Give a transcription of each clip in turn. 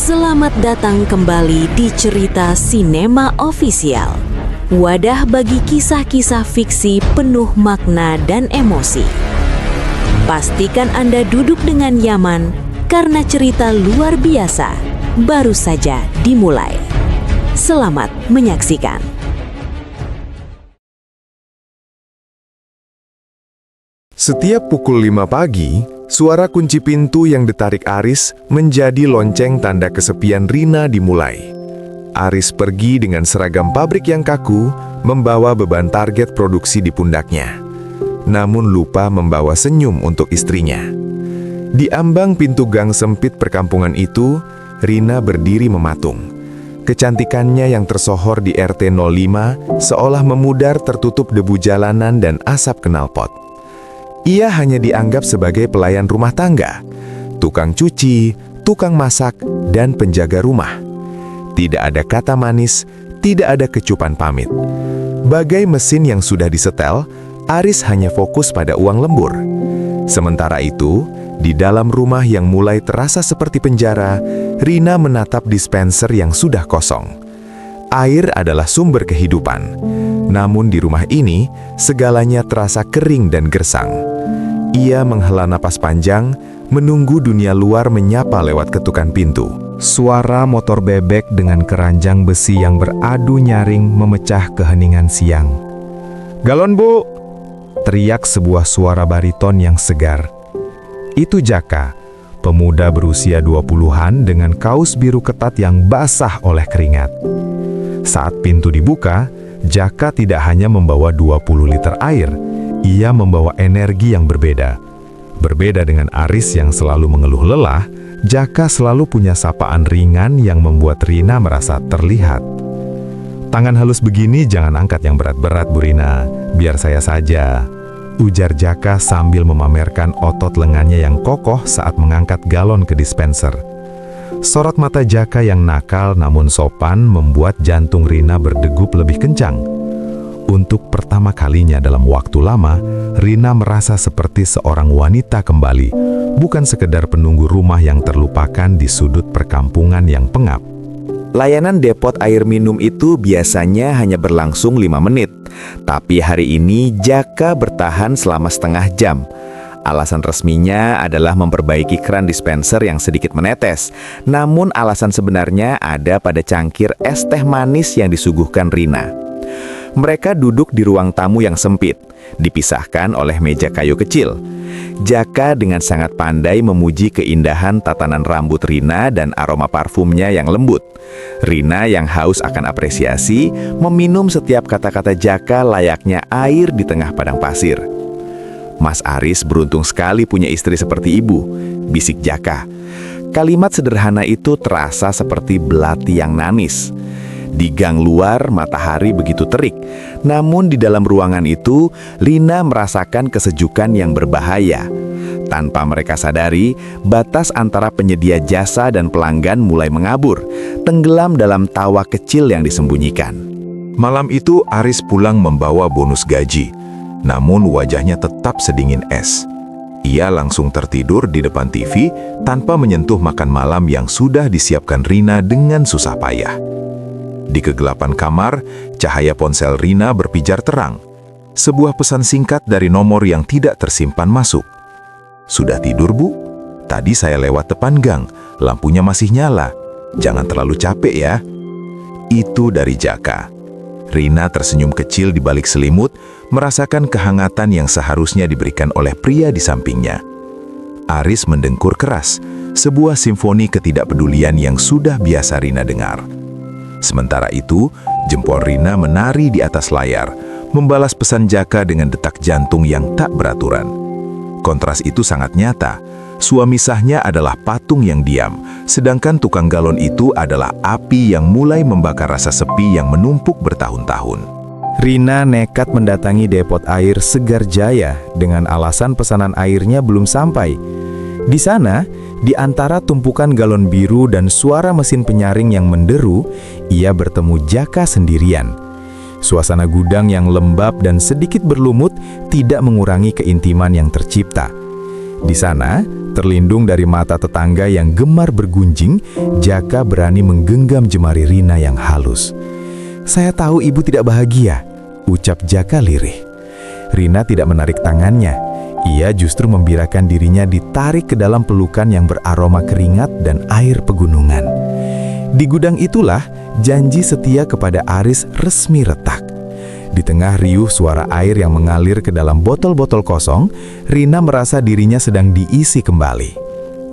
Selamat datang kembali di Cerita Sinema Official. Wadah bagi kisah-kisah fiksi penuh makna dan emosi. Pastikan Anda duduk dengan nyaman karena cerita luar biasa baru saja dimulai. Selamat menyaksikan. Setiap pukul 5 pagi, suara kunci pintu yang ditarik Aris menjadi lonceng tanda kesepian Rina dimulai. Aris pergi dengan seragam pabrik yang kaku, membawa beban target produksi di pundaknya. Namun lupa membawa senyum untuk istrinya. Di ambang pintu gang sempit perkampungan itu, Rina berdiri mematung. Kecantikannya yang tersohor di RT 05 seolah memudar tertutup debu jalanan dan asap knalpot. Ia hanya dianggap sebagai pelayan rumah tangga, tukang cuci, tukang masak, dan penjaga rumah. Tidak ada kata manis, tidak ada kecupan pamit. Bagai mesin yang sudah disetel, Aris hanya fokus pada uang lembur. Sementara itu, di dalam rumah yang mulai terasa seperti penjara, Rina menatap dispenser yang sudah kosong. Air adalah sumber kehidupan. Namun di rumah ini, segalanya terasa kering dan gersang. Ia menghela napas panjang, menunggu dunia luar menyapa lewat ketukan pintu. Suara motor bebek dengan keranjang besi yang beradu nyaring memecah keheningan siang. "Galon, Bu!" teriak sebuah suara bariton yang segar. Itu Jaka, pemuda berusia 20-an dengan kaus biru ketat yang basah oleh keringat. Saat pintu dibuka, Jaka tidak hanya membawa 20 liter air, ia membawa energi yang berbeda. Berbeda dengan Aris yang selalu mengeluh lelah, Jaka selalu punya sapaan ringan yang membuat Rina merasa terlihat. "Tangan halus begini jangan angkat yang berat-berat, Bu Rina, biar saya saja," ujar Jaka sambil memamerkan otot lengannya yang kokoh saat mengangkat galon ke dispenser. Sorot mata Jaka yang nakal namun sopan membuat jantung Rina berdegup lebih kencang. Untuk pertama kalinya dalam waktu lama, Rina merasa seperti seorang wanita kembali, bukan sekedar penunggu rumah yang terlupakan di sudut perkampungan yang pengap. Layanan depot air minum itu biasanya hanya berlangsung 5 menit, tapi hari ini Jaka bertahan selama setengah jam. Alasan resminya adalah memperbaiki keran dispenser yang sedikit menetes, namun alasan sebenarnya ada pada cangkir es teh manis yang disuguhkan Rina. Mereka duduk di ruang tamu yang sempit, dipisahkan oleh meja kayu kecil. Jaka dengan sangat pandai memuji keindahan tatanan rambut Rina dan aroma parfumnya yang lembut. Rina yang haus akan apresiasi, meminum setiap kata-kata Jaka layaknya air di tengah padang pasir. "Mas Aris beruntung sekali punya istri seperti ibu," bisik Jaka. Kalimat sederhana itu terasa seperti belati yang manis. Di gang luar, matahari begitu terik. Namun di dalam ruangan itu, Rina merasakan kesejukan yang berbahaya. Tanpa mereka sadari, batas antara penyedia jasa dan pelanggan mulai mengabur, tenggelam dalam tawa kecil yang disembunyikan. Malam itu Aris pulang membawa bonus gaji. Namun wajahnya tetap sedingin es. Ia langsung tertidur di depan TV tanpa menyentuh makan malam yang sudah disiapkan Rina dengan susah payah. Di kegelapan kamar, cahaya ponsel Rina berpijar terang. Sebuah pesan singkat dari nomor yang tidak tersimpan masuk. "Sudah tidur, Bu? Tadi saya lewat depan gang, lampunya masih nyala. Jangan terlalu capek ya." Itu dari Jaka. Rina tersenyum kecil di balik selimut, merasakan kehangatan yang seharusnya diberikan oleh pria di sampingnya. Aris mendengkur keras, sebuah simfoni ketidakpedulian yang sudah biasa Rina dengar. Sementara itu, jempol Rina menari di atas layar, membalas pesan Jaka dengan detak jantung yang tak beraturan. Kontras itu sangat nyata. Suami sahnya adalah patung yang diam, sedangkan tukang galon itu adalah api yang mulai membakar rasa sepi yang menumpuk bertahun-tahun. Rina nekat mendatangi depot air Segar Jaya dengan alasan pesanan airnya belum sampai. Di sana, di antara tumpukan galon biru dan suara mesin penyaring yang menderu, ia bertemu Jaka sendirian. Suasana gudang yang lembab dan sedikit berlumut tidak mengurangi keintiman yang tercipta. Di sana, terlindung dari mata tetangga yang gemar bergunjing, Jaka berani menggenggam jemari Rina yang halus. "Saya tahu ibu tidak bahagia," ucap Jaka lirih. Rina tidak menarik tangannya. Ia justru membirakan dirinya ditarik ke dalam pelukan yang beraroma keringat dan air pegunungan. Di gudang itulah janji setia kepada Aris resmi retak. Di tengah riuh suara air yang mengalir ke dalam botol-botol kosong, Rina merasa dirinya sedang diisi kembali.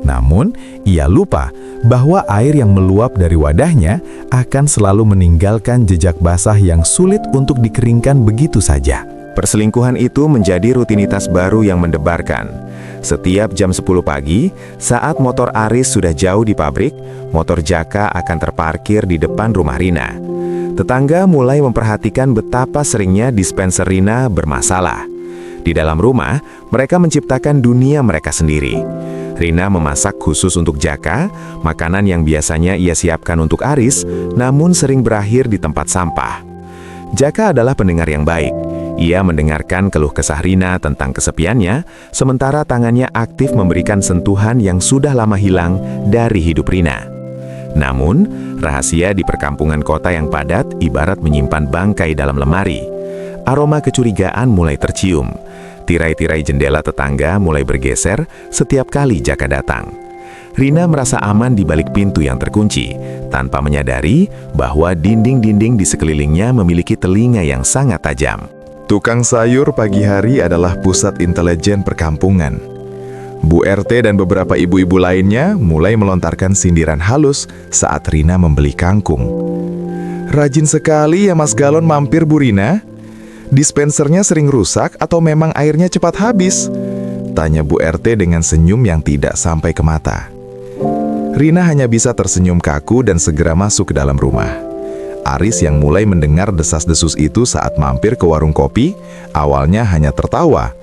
Namun, ia lupa bahwa air yang meluap dari wadahnya akan selalu meninggalkan jejak basah yang sulit untuk dikeringkan begitu saja. Perselingkuhan itu menjadi rutinitas baru yang mendebarkan. Setiap jam 10 pagi, saat motor Aris sudah jauh di pabrik, motor Jaka akan terparkir di depan rumah Rina. Tetangga mulai memperhatikan betapa seringnya dispenser Rina bermasalah. Di dalam rumah, mereka menciptakan dunia mereka sendiri. Rina memasak khusus untuk Jaka, makanan yang biasanya ia siapkan untuk Aris, namun sering berakhir di tempat sampah. Jaka adalah pendengar yang baik. Ia mendengarkan keluh kesah Rina tentang kesepiannya, sementara tangannya aktif memberikan sentuhan yang sudah lama hilang dari hidup Rina. Namun, rahasia di perkampungan kota yang padat ibarat menyimpan bangkai dalam lemari. Aroma kecurigaan mulai tercium. Tirai-tirai jendela tetangga mulai bergeser setiap kali Jaka datang. Rina merasa aman di balik pintu yang terkunci, tanpa menyadari bahwa dinding-dinding di sekelilingnya memiliki telinga yang sangat tajam. Tukang sayur pagi hari adalah pusat intelijen perkampungan. Bu RT dan beberapa ibu-ibu lainnya mulai melontarkan sindiran halus saat Rina membeli kangkung. "Rajin sekali ya Mas Galon mampir, Bu Rina. Dispensernya sering rusak atau memang airnya cepat habis?" tanya Bu RT dengan senyum yang tidak sampai ke mata. Rina hanya bisa tersenyum kaku dan segera masuk ke dalam rumah. Aris yang mulai mendengar desas-desus itu saat mampir ke warung kopi, awalnya hanya tertawa.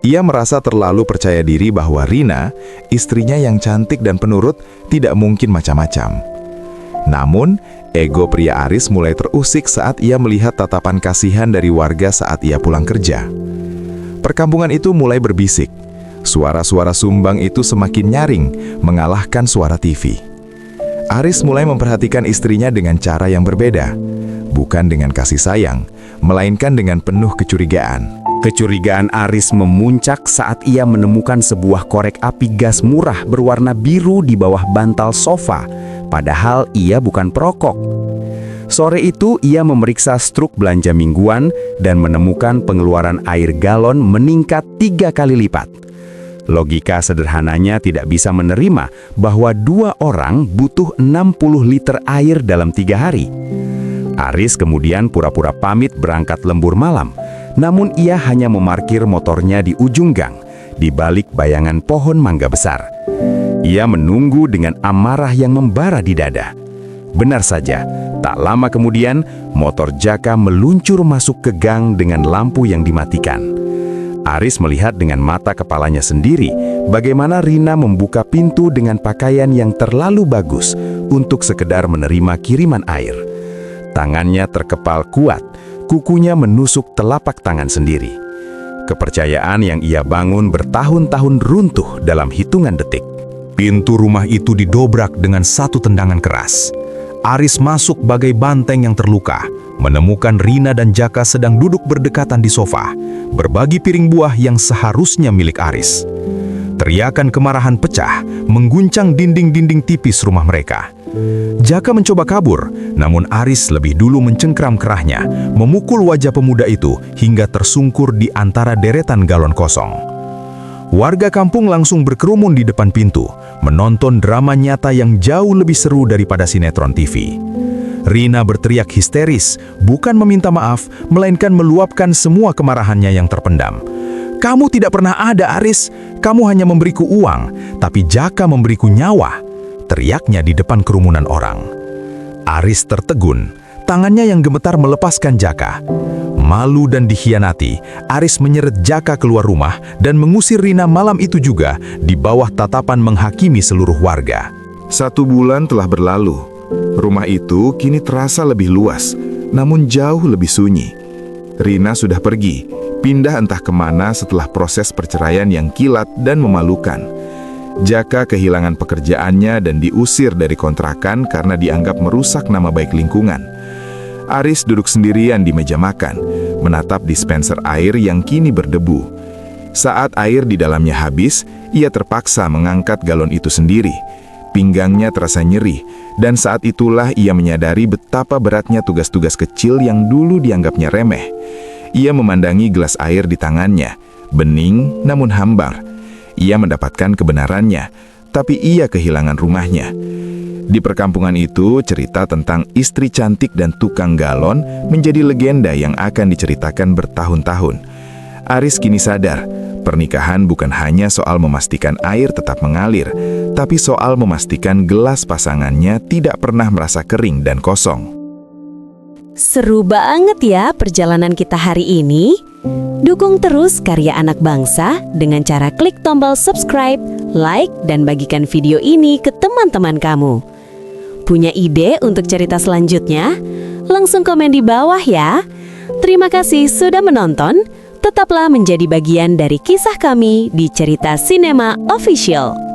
Ia merasa terlalu percaya diri bahwa Rina, istrinya yang cantik dan penurut, tidak mungkin macam-macam. Namun, ego pria Aris mulai terusik saat ia melihat tatapan kasihan dari warga saat ia pulang kerja. Perkampungan itu mulai berbisik. Suara-suara sumbang itu semakin nyaring, mengalahkan suara TV. Aris mulai memperhatikan istrinya dengan cara yang berbeda. Bukan dengan kasih sayang, melainkan dengan penuh kecurigaan. Kecurigaan Aris memuncak saat ia menemukan sebuah korek api gas murah berwarna biru di bawah bantal sofa, padahal ia bukan perokok. Sore itu ia memeriksa struk belanja mingguan dan menemukan pengeluaran air galon meningkat 3 kali lipat. Logika sederhananya tidak bisa menerima bahwa 2 orang butuh 60 liter air dalam 3 hari. Aris kemudian pura-pura pamit berangkat lembur malam. Namun ia hanya memarkir motornya di ujung gang, di balik bayangan pohon mangga besar. Ia menunggu dengan amarah yang membara di dada. Benar saja, tak lama kemudian, motor Jaka meluncur masuk ke gang dengan lampu yang dimatikan. Aris melihat dengan mata kepalanya sendiri bagaimana Rina membuka pintu dengan pakaian yang terlalu bagus untuk sekedar menerima kiriman air. Tangannya terkepal kuat, kukunya menusuk telapak tangan sendiri. Kepercayaan yang ia bangun bertahun-tahun runtuh dalam hitungan detik. Pintu rumah itu didobrak dengan satu tendangan keras. Aris masuk bagai banteng yang terluka, menemukan Rina dan Jaka sedang duduk berdekatan di sofa, berbagi piring buah yang seharusnya milik Aris. Teriakan kemarahan pecah, mengguncang dinding-dinding tipis rumah mereka. Jaka mencoba kabur, namun Aris lebih dulu mencengkram kerahnya, memukul wajah pemuda itu hingga tersungkur di antara deretan galon kosong. Warga kampung langsung berkerumun di depan pintu, menonton drama nyata yang jauh lebih seru daripada sinetron TV. Rina berteriak histeris, bukan meminta maaf, melainkan meluapkan semua kemarahannya yang terpendam. "Kamu tidak pernah ada, Aris. Kamu hanya memberiku uang, tapi Jaka memberiku nyawa," teriaknya di depan kerumunan orang. Aris tertegun, tangannya yang gemetar melepaskan Jaka. Malu dan dikhianati, Aris menyeret Jaka keluar rumah dan mengusir Rina malam itu juga di bawah tatapan menghakimi seluruh warga. 1 bulan telah berlalu. Rumah itu kini terasa lebih luas, namun jauh lebih sunyi. Rina sudah pergi, berpindah entah kemana setelah proses perceraian yang kilat dan memalukan. Jaka kehilangan pekerjaannya dan diusir dari kontrakan karena dianggap merusak nama baik lingkungan. Aris duduk sendirian di meja makan, menatap dispenser air yang kini berdebu. Saat air di dalamnya habis, ia terpaksa mengangkat galon itu sendiri. Pinggangnya terasa nyeri, dan saat itulah ia menyadari betapa beratnya tugas-tugas kecil yang dulu dianggapnya remeh. Ia memandangi gelas air di tangannya, bening namun hambar. Ia mendapatkan kebenarannya, tapi ia kehilangan rumahnya. Di perkampungan itu, cerita tentang istri cantik dan tukang galon menjadi legenda yang akan diceritakan bertahun-tahun. Aris kini sadar, pernikahan bukan hanya soal memastikan air tetap mengalir, tapi soal memastikan gelas pasangannya tidak pernah merasa kering dan kosong. Seru banget ya perjalanan kita hari ini. Dukung terus karya anak bangsa dengan cara klik tombol subscribe, like, dan bagikan video ini ke teman-teman kamu. Punya ide untuk cerita selanjutnya? Langsung komen di bawah ya. Terima kasih sudah menonton. Tetaplah menjadi bagian dari kisah kami di Cerita Sinema Official.